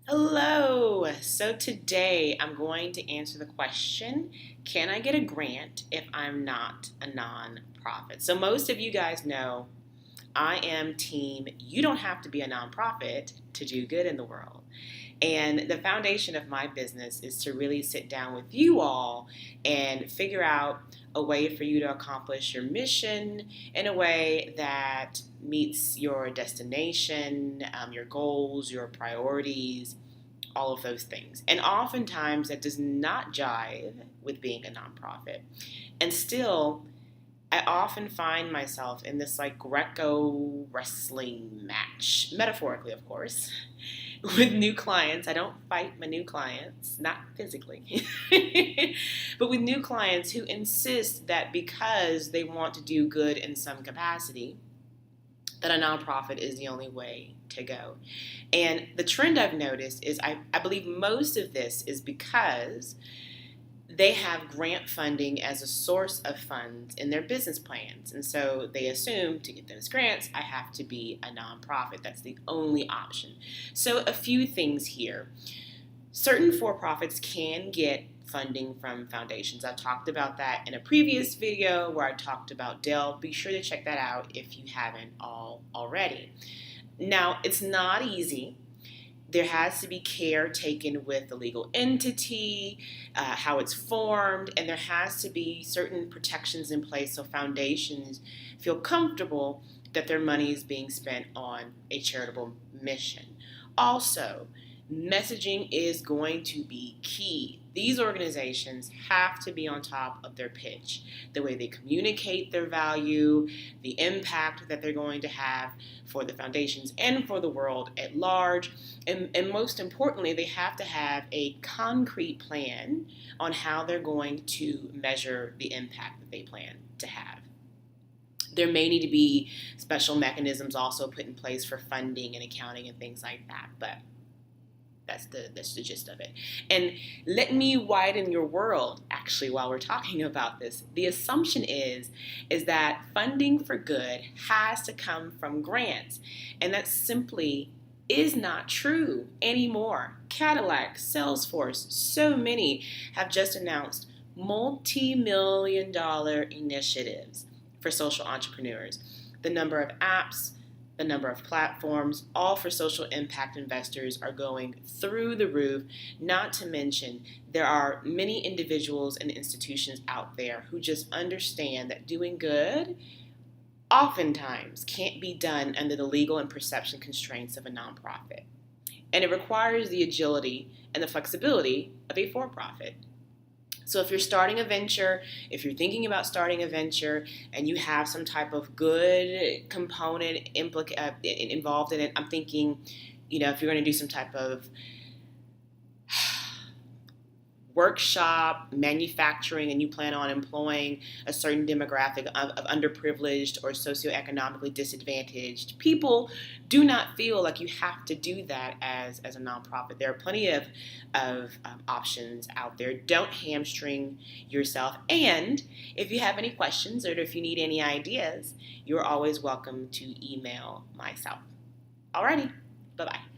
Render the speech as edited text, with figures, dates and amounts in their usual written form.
Hello. So today I'm going to answer the question, can I get a grant if I'm not a nonprofit? So most of you guys know I am team you don't have to be a nonprofit to do good in the world. And the foundation of my business is to really sit down with you all and figure out a way for you to accomplish your mission in a way that meets your destination, your goals, your priorities, all of those things. And oftentimes that does not jive with being a nonprofit. And still, I often find myself in this like Greco wrestling match, metaphorically, of course, with new clients. I don't fight my new clients, not physically, but with new clients who insist that because they want to do good in some capacity, that a nonprofit is the only way to go. And the trend I've noticed is I believe most of this is because they have grant funding as a source of funds in their business plans. And so they assume to get those grants, I have to be a nonprofit. That's the only option. So a few things here. Certain for-profits can get funding from foundations. I've talked about that in a previous video where I talked about Dell. Be sure to check that out if you haven't already. Now, it's not easy. There has to be care taken with the legal entity, how it's formed, and there has to be certain protections in place so foundations feel comfortable that their money is being spent on a charitable mission. Also, messaging is going to be key. These organizations have to be on top of their pitch. The way they communicate their value, the impact that they're going to have for the foundations and for the world at large. And most importantly, they have to have a concrete plan on how they're going to measure the impact that they plan to have. There may need to be special mechanisms also put in place for funding and accounting and things like that, but that's the gist of it. And let me widen your world, actually, while we're talking about this. The assumption is that funding for good has to come from grants, and that simply is not true anymore. Cadillac, Salesforce, so many have just announced multi-million-dollar initiatives for social entrepreneurs. The number of apps, the number of platforms, all for social impact investors, are going through the roof. Not to mention, there are many individuals and institutions out there who just understand that doing good oftentimes can't be done under the legal and perception constraints of a nonprofit. And it requires the agility and the flexibility of a for-profit. So if you're starting a venture, if you're thinking about starting a venture and you have some type of good component involved in it, I'm thinking, if you're going to do some type of workshop, manufacturing, and you plan on employing a certain demographic of underprivileged or socioeconomically disadvantaged people, do not feel like you have to do that as a nonprofit. There are plenty of options out there. Don't hamstring yourself. And if you have any questions or if you need any ideas, you're always welcome to email myself. Alrighty, bye-bye.